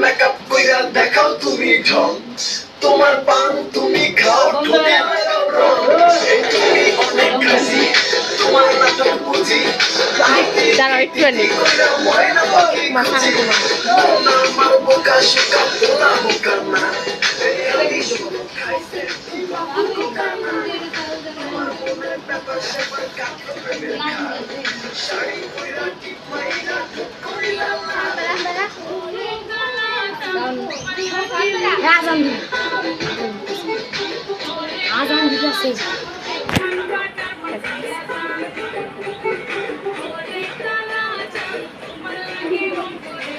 makeup কইরা দেখাও তুমি ঢং, তোমার পান তুমি খাও ঠকে মেরাও রং, তুমি অনেক খাসি তোমার নাটক বুঝি দাঁড়াও একটু কইরা ময়না পাখি মাথা না আমার বোকা শুকা তোলা বোকা না এই শুধু খাইছে বোকা না আমার মনে ব্যাপার সেবার কাকে প্রেমের খায় শাড়ি কইরা টিপ মাইরা টুক কইলা না আজান দিতেছে